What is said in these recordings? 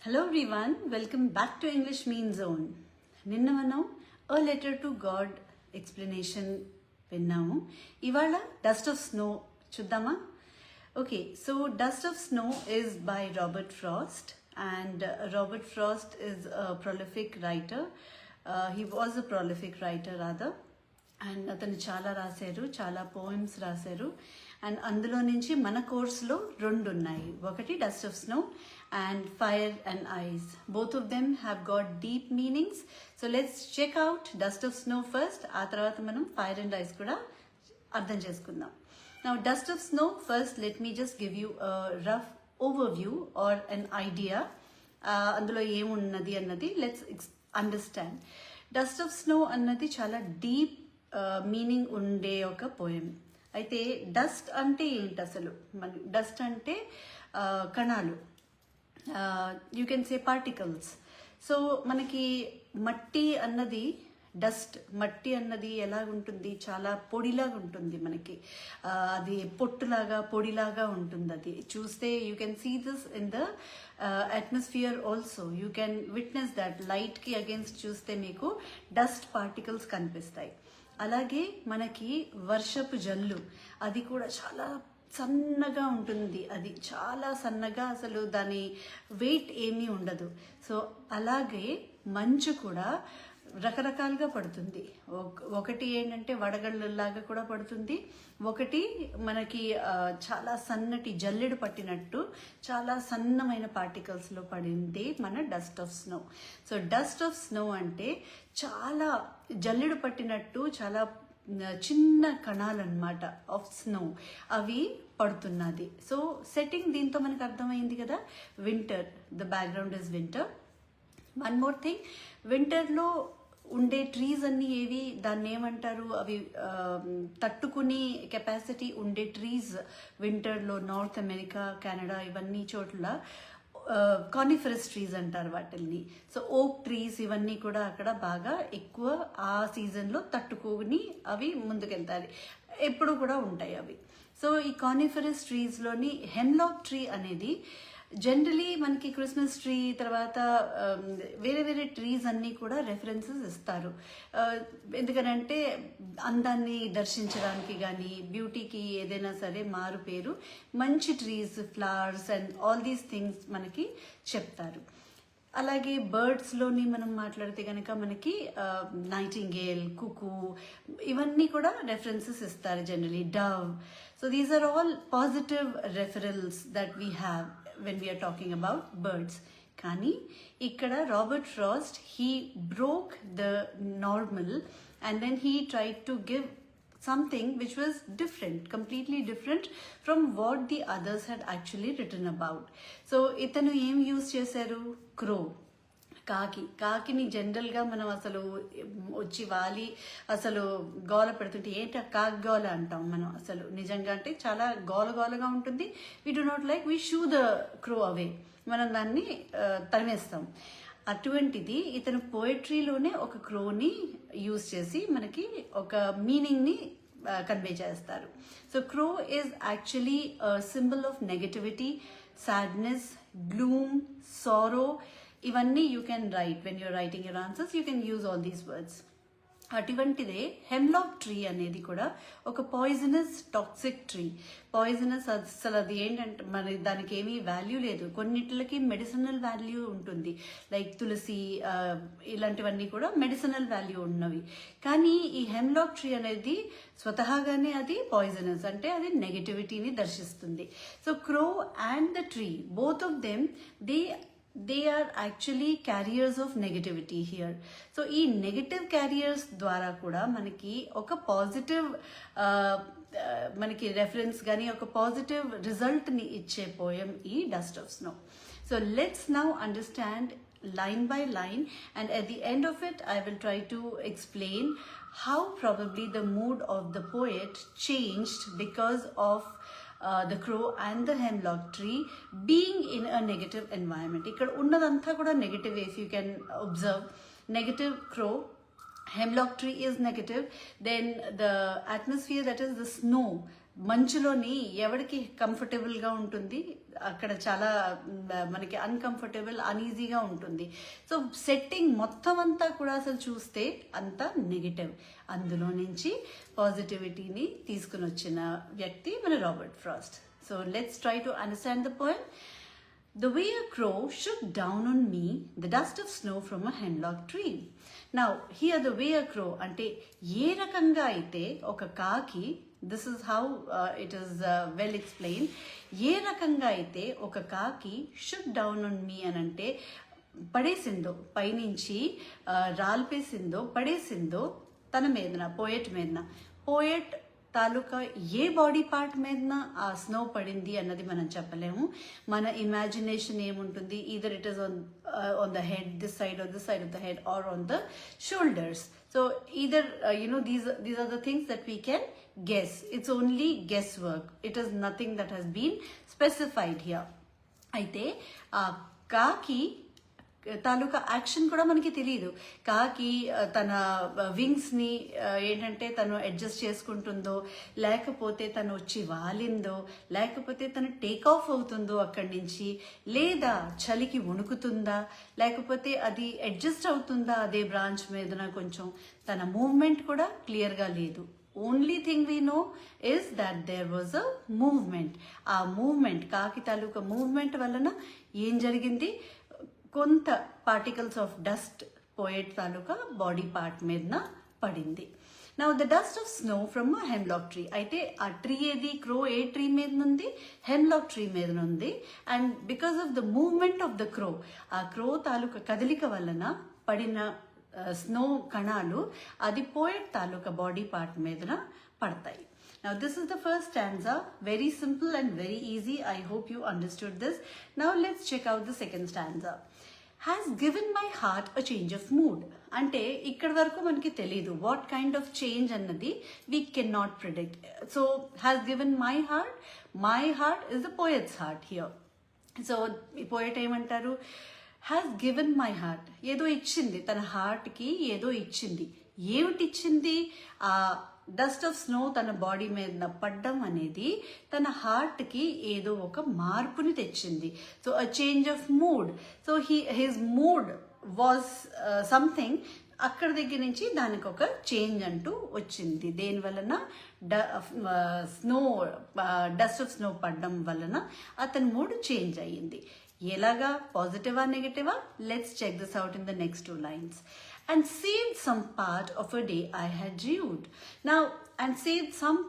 Hello everyone, welcome back to English Mean Zone. నిన్న మనం A Letter to God explanation విన్నాము. ఇవాళ Dust of Snow చూద్దామా? Okay, so Dust of Snow is by Robert Frost, and Robert Frost is a prolific writer. He was a prolific writer rather. And అతను చాలా రాశారు, చాలా poems రాశారు. And అందులో నుంచి మన కోర్స్లో రెండు ఉన్నాయి. ఒకటి dust of snow and fire and ice. Both of them have got deep meanings. So let's check out dust of snow first, ఆ తర్వాత మనం ఫైర్ అండ్ ఐస్ కూడా అర్థం చేసుకుందాం. Now dust of snow first, let me just give you rough overview or an idea. అందులో ఏమున్నది అన్నది let's understand. Dust of snow అన్నది చాలా డీప్ మీనింగ్ ఉండే ఒక పోయం. అయితే డస్ట్ అంటే ఏంటి అసలు? మన డస్ట్ అంటే కణాలు, you can say particles. So మనకి మట్టి అన్నది మట్టి అన్నది ఎలా ఉంటుంది? చాలా పొడిలాగా ఉంటుంది మనకి. అది పొట్టులాగా పొడిలాగా ఉంటుంది. అది చూస్తే you can see this in the atmosphere also. You can witness that. లైట్కి అగేన్స్ట్ చూస్తే మీకు డస్ట్ పార్టికల్స్ కనిపిస్తాయి. అలాగే మనకి వర్షపు జల్లు, అది కూడా చాలా సన్నగా ఉంటుంది. అది చాలా సన్నగా, అసలు దాని వెయిట్ ఏమీ ఉండదు. సో అలాగే మంచు కూడా రకరకాలుగా పడుతుంది. ఒకటి ఏంటంటే వడగళ్ళలాగా కూడా పడుతుంది. ఒకటి మనకి చాలా సన్నటి జల్లెడు పట్టినట్టు చాలా సన్నమైన పార్టికల్స్లో పడింది మన dust of snow. So dust of snow అంటే చాలా జల్లెడు పట్టినట్టు చాలా చిన్న కణాలు అన్నమాట ఆఫ్ స్నో, అవి పడుతున్నది. సో సెట్టింగ్ దీంతో మనకు అర్థమైంది కదా. Winter, the background is winter. One more thing, వింటర్లో ఉండే ట్రీస్ అన్నీ ఏవి, దాన్ని ఏమంటారు? అవి తట్టుకుని కెపాసిటీ ఉండే ట్రీస్ వింటర్లో నార్త్ అమెరికా, కెనడా ఇవన్నీ చోట్ల కానిఫరస్ ట్రీస్ అంటారు వాటిల్ని. సో ఓక్ ట్రీస్ ఇవన్నీ కూడా అక్కడ బాగా ఎక్కువ ఆ సీజన్లో తట్టుకుని అవి ముందుకెళ్తాయి, ఎప్పుడు కూడా ఉంటాయి అవి. సో ఈ కానిఫరస్ ట్రీస్లోని హెమ్లాక్ ట్రీ అనేది జనరలీ మనకి క్రిస్మస్ ట్రీ తర్వాత వేరే వేరే ట్రీస్ అన్నీ కూడా రెఫరెన్సెస్ ఇస్తారు. ఎందుకనంటే అందాన్ని దర్శించడానికి కానీ బ్యూటీకి ఏదైనా సరే మారు పేరు మంచి trees, flowers and all these things మనకి చెప్తారు. అలాగే బర్డ్స్లోని మనం మాట్లాడితే కనుక మనకి నైటింగేల్, కుకు ఇవన్నీ కూడా రెఫరెన్సెస్ ఇస్తారు generally. Dove. So these are all positive referrals that we have when we are talking about birds. Kani ikkada Robert Frost, he broke the normal and then he tried to give something which was different, completely different from what the others had actually written about. So itanu em use chesaru? Crow, కాకిని జనరల్గా మనం అసలు వచ్చి వాలి అసలు గోల పెడుతుంటే ఏంటి కాకి గోల అంటాం మనం. అసలు నిజంగా అంటే చాలా గోలగా ఉంటుంది. We do not like, we shoo the crow away, మనం దాన్ని తరిమేస్తాం. అటువంటిది ఇతను పోయిట్రీలోనే ఒక క్రోని యూజ్ చేసి మనకి ఒక మీనింగ్ని కన్వే చేస్తారు. So crow is actually symbol of negativity, sadness, gloom, sorrow. ఇవన్నీ you can write when you're writing your answers, you can use all these words. అటువంటిదే హెమ్లాక్ ట్రీ అనేది కూడా ఒక పాయిజనస్ టాక్సిక్ ట్రీ. పాయిజనస్ అసలు అది ఏంటంటే మరి దానికి ఏమీ వాల్యూ లేదు. కొన్నిటికి మెడిసినల్ వాల్యూ ఉంటుంది, లైక్ తులసి ఇలాంటివన్నీ కూడా మెడిసినల్ వాల్యూ ఉన్నవి. కానీ ఈ హెమ్లాక్ ట్రీ అనేది స్వతహాగానే అది పాయిజనస్, అంటే అది నెగటివిటీని దర్శిస్తుంది. So crow and the tree, both of them they are actually carriers of negativity here. So ee negative carriers ద్వారా కూడా మనకి ఒక పాజిటివ్ మనకి రెఫరెన్స్ కానీ ఒక పాజిటివ్ రిజల్ట్ ని ఇచ్చే పోయం ఈ dust of snow. So let's now understand line by line, and at the end of it I will try to explain how probably the mood of the poet changed because of the crow and the hemlock tree being in a negative environment. Ikkada unnadantha kuda negative. If you can observe, negative crow, hemlock tree is negative. Then the atmosphere, that is the snow, మంచులోని ఎవరికి కంఫర్టబుల్గా ఉంటుంది, అక్కడ చాలా మనకి uncomfortable అన్ఈజీగా ఉంటుంది. So setting మొత్తం అంతా కూడా అసలు చూస్తే అంతా నెగిటివ్. అందులో నుంచి పాజిటివిటీని తీసుకుని వచ్చిన వ్యక్తి మన Robert Frost. So let's try to understand the poem. The way a crow shook down on me the dust of snow from a hemlock tree. Now here the way a crow అంటే ఏ రకంగా అయితే ఒక కాకి, this is how it is well explain, ఏ రకంగా అయితే ఒక కాకి షుక్ డౌన్ ఆన్ మీ అని అంటే పడేసిందో, పైనుంచి రాల్పేసిందో, పడేసిందో తన మీదన, పోయెట్ మీదన. పోయెట్ తాలూకా ఏ బాడీ పార్ట్ మీదన ఆ స్నో పడింది అన్నది మనం చెప్పలేము. మన ఇమాజినేషన్ ఏముంటుంది, either it is on the head, this side of the head, or on the shoulders. So either these are the things that we can guess. It's only guesswork. It is nothing that has been specified here. అయితే ఆ కాకి తాలూకా action కూడా మనకి తెలియదు. కాకి తన వింగ్స్ని ఏంటంటే తను అడ్జస్ట్ చేసుకుంటుందో, లేకపోతే తను వచ్చి వాలిందో, లేకపోతే తను టేక్ ఆఫ్ అవుతుందో అక్కడి నుంచి, లేదా చలికి వణుకుతుందా, లేకపోతే అది అడ్జస్ట్ అవుతుందా అదే బ్రాంచ్ మీదన, కొంచెం తన మూవ్మెంట్ కూడా క్లియర్గా లేదు. Only thing we know is that there was a movement. ఆ మూవ్మెంట్, కాకి తాలూకా మూవ్మెంట్ వలన ఏం జరిగింది, కొంత పార్టికల్స్ ఆఫ్ డస్ట్ పోయెట్ తాలూకా బాడీ పార్ట్ మీదన పడింది. Now the dust of snow from a hemlock tree. అయితే ఆ ట్రీ ఏది, క్రో ఏ ట్రీ మీద ఉంది, హెమ్లాక్ ట్రీ మీద ఉంది. And because of the movement of the crow, ఆ క్రో తాలూకా కదలిక వలన పడిన స్నో కణాలు అది పోయెట్ తాలూకా బాడీ పార్ట్ మీదన పడతాయి. Now this is the first stanza, very simple and very easy. I hope you understood this. Now let's check out the second stanza. Has given my heart a change of mood. అంటే ఇక్కడ వరకు మనకి తెలీదు what kind of change అన్నది we cannot predict. So has given my heart is the poet's heart here. So ఈ poet ఏమంటారు, has given my heart, ఏదో ఇచ్చింది, తన హార్ట్కి ఏదో ఇచ్చింది. ఏమిటి ఇచ్చింది, ఆ డస్ట్ ఆఫ్ స్నో తన బాడీ మీద పడ్డం అనేది తన హార్ట్కి ఏదో ఒక మార్పుని తెచ్చింది. So a change of mood. So his mood was something, అక్కడ దగ్గర నుంచి దానికి ఒక చేంజ్ అంటూ వచ్చింది. దేని వలన, స్నో డస్ట్ ఆఫ్ స్నో పడ్డం వలన అతని మూడ్ చేంజ్ అయ్యింది. ఎలాగా, పాజిటివా నెగటివా? Let's check this out in the next 2 lines. And saved some part of a day I had dewed. Now, and saved some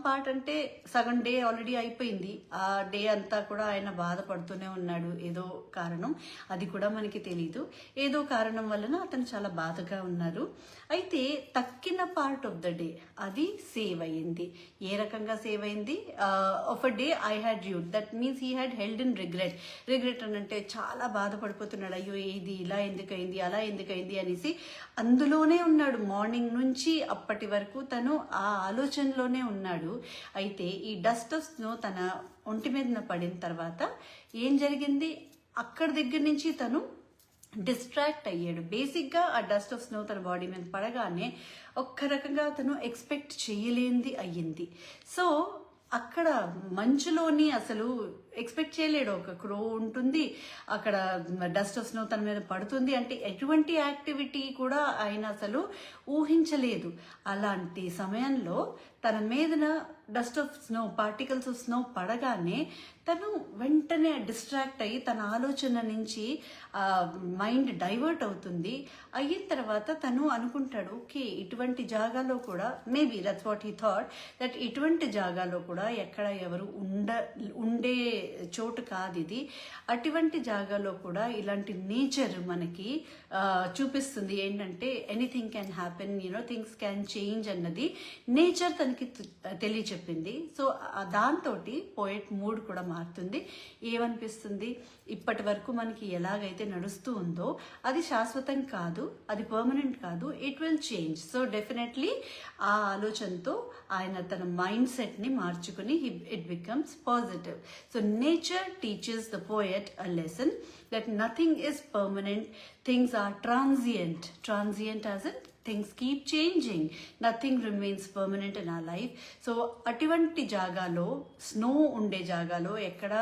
part అంటే సగం డే ఆల్రెడీ అయిపోయింది. ఆ డే అంతా కూడా ఆయన బాధపడుతూనే ఉన్నాడు. ఏదో కారణం, అది కూడా మనకి తెలీదు. ఏదో కారణం వలన అతను చాలా బాధగా ఉన్నారు. అయితే తక్కిన పార్ట్ ఆఫ్ ద డే అది సేవ్ అయ్యింది. ఏ రకంగా సేవ్ అయింది, of a day I had dude, that means he had held in regret అని అంటే చాలా బాధపడిపోతున్నాడు. అయ్యో ఇది ఇలా ఎందుకైంది, అలా ఎందుకైంది అనేసి అందులోనే ఉన్నాడు. మార్నింగ్ నుంచి అప్పటి వరకు తను ఆ ఆలోచనలోనే ఉన్నాడు. అయితే ఈ డస్ట్ ఆఫ్ స్నో తన ఒంటి మీద పడిన తర్వాత ఏం జరిగింది, అక్కడి దగ్గర నుంచి తను డిస్ట్రాక్ట్ అయ్యాడు. బేసిక్గా ఆ డస్ట్ ఆఫ్ స్నో తన బాడీ మీద పడగానే ఒక్క రకంగా తను ఎక్స్పెక్ట్ చేయలేనిది అయ్యింది. సో అక్కడ మంచులోని అసలు ఎక్స్పెక్ట్ చేయలేడు, ఒక క్రో ఉంటుంది అక్కడ, డస్ట్ ఆఫ్ స్నో తన మీద పడుతుంది అంటే ఎటువంటి యాక్టివిటీ కూడా ఆయన అసలు ఊహించలేదు. అలాంటి సమయంలో తన మీదన dust of snow, particles of snow పడగానే తను వెంటనే డిస్ట్రాక్ట్ అయ్యి తన ఆలోచన నుంచి మైండ్ డైవర్ట్ అవుతుంది. అయిన తర్వాత తను అనుకుంటాడు, ఓకే ఇటువంటి జాగాలో కూడా, maybe that's what he thought, that ఇటువంటి జాగాలో కూడా ఎక్కడ ఎవరు ఉండే చోటు కాదు ఇది. అటువంటి జాగాలో కూడా ఇలాంటి నేచర్ మనకి చూపిస్తుంది ఏంటంటే anything can happen, things can change అన్నది నేచర్ తనకి తెలియచెప్పింది. సో దాంతో పోయెట్ మూడ్ కూడా మారుతుంది. ఏమనిపిస్తుంది, ఇప్పటి వరకు మనకి ఎలాగైతే నడుస్తూ ఉందో అది శాశ్వతం కాదు, అది పర్మనెంట్ కాదు, it will change. So definitely ఆ ఆలోచనతో ఆయన తన మైండ్ సెట్ని మార్చుకుని it becomes positive. So nature teaches the poet a lesson that nothing is permanent, things are transient as in things keep changing, nothing remains permanent in our life. So అటువంటి జాగాలో, snow ఉండే జాగాలో, ఎక్కడ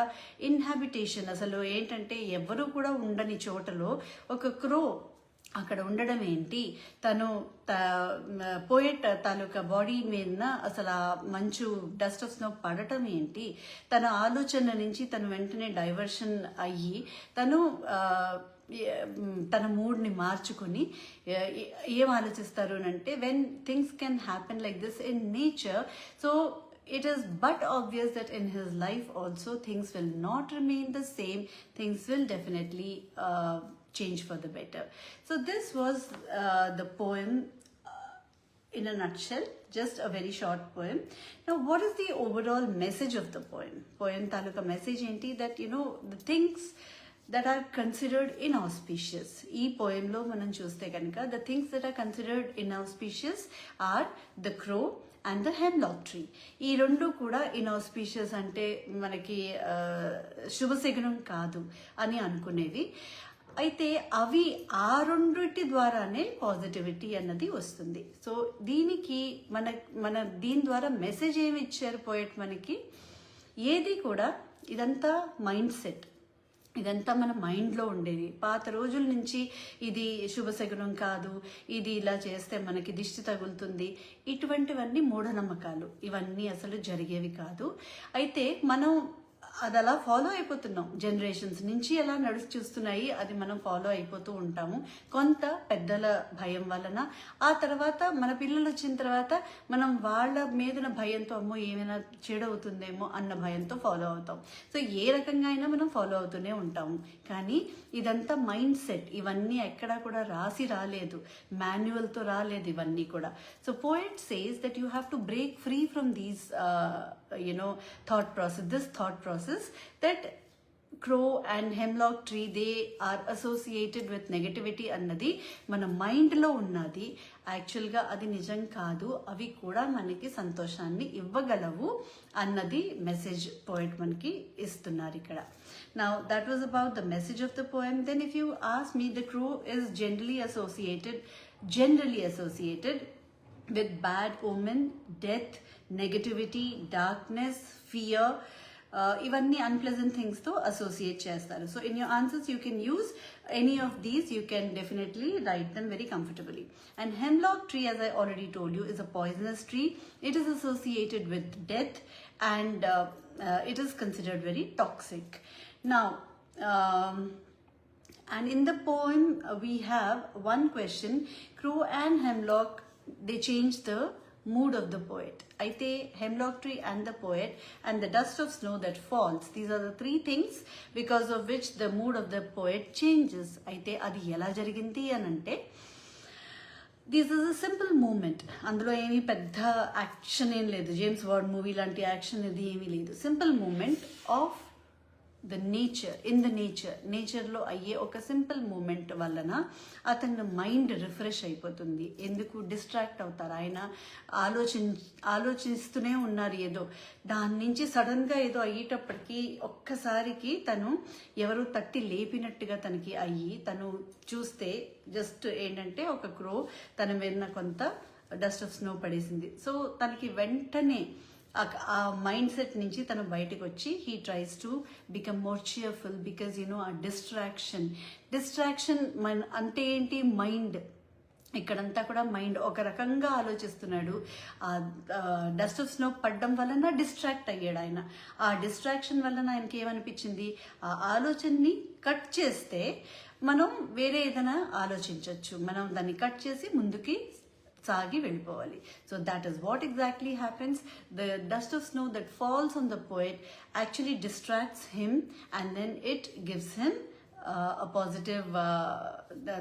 inhabitation అసలు ఏంటంటే ఎవరు కూడా ఉండని చోటలో ఒక క్రో అక్కడ ఉండడం ఏంటి, తను పోయెట్ తాలూకా బాడీ మీద అసలు ఆ మంచు డస్ట్ ఆఫ్ స్నో పడటం ఏంటి, తన ఆలోచన నుంచి తను వెంటనే డైవర్షన్ అయ్యి తన మూడ్ని మార్చుకుని ఏం ఆలోచిస్తారు అంటే, when things can happen like this in nature, so it is but obvious that in his life also things will not remain the same. Things will definitely change for the better. So this was the poem in a nutshell, just a very short poem. Now what is the overall message of the poem taluka message enti, that the things that are considered inauspicious, ee poem lo manam chuste kanuka the things that are considered inauspicious are the crow and the hemlock tree. ఈ రెండు కూడా ఇన్ఆస్పీషియస్ అంటే మనకి శుభశకునం కాదు అని అనుకునేవి. అయితే అవి ఆ రెండిటి ద్వారానే పాజిటివిటీ అన్నది వస్తుంది. సో దీనికి మన దీని ద్వారా మెసేజ్ ఏమి ఇచ్చారు పోయెట్ మనకి, ఏది కూడా ఇదంతా మైండ్ సెట్, ఇదంతా మన మైండ్లో ఉండేది. పాత రోజుల నుంచి ఇది శుభశకునం కాదు, ఇది ఇలా చేస్తే మనకి దిష్టి తగులుతుంది, ఇటువంటివన్నీ మూఢనమ్మకాలు, ఇవన్నీ అసలు జరిగేవి కాదు. అయితే మనం అది అలా ఫాలో అయిపోతున్నాం, జనరేషన్స్ నుంచి ఎలా నడిచి చూస్తున్నాయి, అది మనం ఫాలో అయిపోతూ ఉంటాము. కొంత పెద్దల భయం వలన, ఆ తర్వాత మన పిల్లలు వచ్చిన తర్వాత మనం వాళ్ళ మీదన భయంతో, అమ్మో ఏమైనా చెడవుతుందేమో అన్న భయంతో ఫాలో అవుతాం. సో ఏ రకంగా అయినా మనం ఫాలో అవుతూనే ఉంటాము. కానీ ఇదంతా మైండ్ సెట్, ఇవన్నీ ఎక్కడా కూడా రాసి రాలేదు, మాన్యువల్తో రాలేదు ఇవన్నీ కూడా. So poet says that you have to break free from these thought process, this thought process that crow and hemlock tree, they are associated with negativity అన్నది మన మైండ్లో ఉన్నది. యాక్చువల్గా అది నిజం కాదు, అవి కూడా మనకి సంతోషాన్ని ఇవ్వగలవు అన్నది మెసేజ్ పోయెట్ మనకి ఇస్తున్నారు ఇక్కడ. Now that was about the message of the poem. Then if you ask me, the crow is generally associated with bad omen, death, negativity, darkness, fear, ఇవన్నీ అన్ప్లెజెంట్ థింగ్స్తో అసోసియేట్ చేస్తారు. So in your answers you can use any of these, you can definitely write them very comfortably. And hemlock tree, as I already told you, is a poisonous tree. It is associated with death and it is considered very toxic. Now, and in the poem we have one question, crow and hemlock, they change the mood of the poet. Aithe hemlock tree and the poet and the dust of snow that falls, these are the three things because of which the mood of the poet changes. Aithe adi ela jarigindi anante, this is a simple movement, అందులో ఏమీ పెద్ద action ఏం లేదు, James Bond movie లాంటి action ఇది ఏమీ లేదు. Simple moment of the nature, in the నేచర్లో అయ్యే ఒక సింపుల్ మూమెంట్ వలన అతని మైండ్ రిఫ్రెష్ అయిపోతుంది. ఎందుకు డిస్ట్రాక్ట్ అవుతారు, ఆయన ఆలోచిస్తూనే ఉన్నారు ఏదో, దాని నుంచి సడన్గా ఏదో అయ్యేటప్పటికి ఒక్కసారికి తను ఎవరు తట్టి లేపినట్టుగా తనకి అయ్యి, తను చూస్తే జస్ట్ ఏంటంటే ఒక క్రో తన మీద కొంత డస్ట్ ఆఫ్ స్నో పడేసింది. సో తనకి వెంటనే ఆ మైండ్ సెట్ నుంచి తను బయటకు వచ్చి he tries to become more cheerful, because ఆ డిస్ట్రాక్షన్ అంటే ఏంటి, మైండ్, ఇక్కడంతా కూడా మైండ్ ఒక రకంగా ఆలోచిస్తున్నాడు. డస్ట్ ఆఫ్ స్నో పడడం వలన డిస్ట్రాక్ట్ అయ్యాడు ఆయన. ఆ డిస్ట్రాక్షన్ వలన ఆయనకి ఏమనిపించింది, ఆ ఆలోచనని కట్ చేస్తే మనం వేరే ఏదైనా ఆలోచించవచ్చు, మనం దాన్ని కట్ చేసి ముందుకి సాగి వెళ్ళిపోవాలి. So that is what exactly happens. The dust of snow that falls on the poet actually distracts him and then it gives him a positive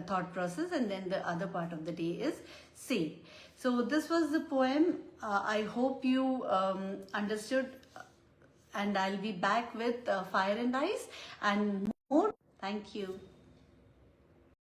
thought process, and then the other part of the day is safe. So this was the poem. I hope you understood, and I'll be back with Fire and Ice and more. Thank you.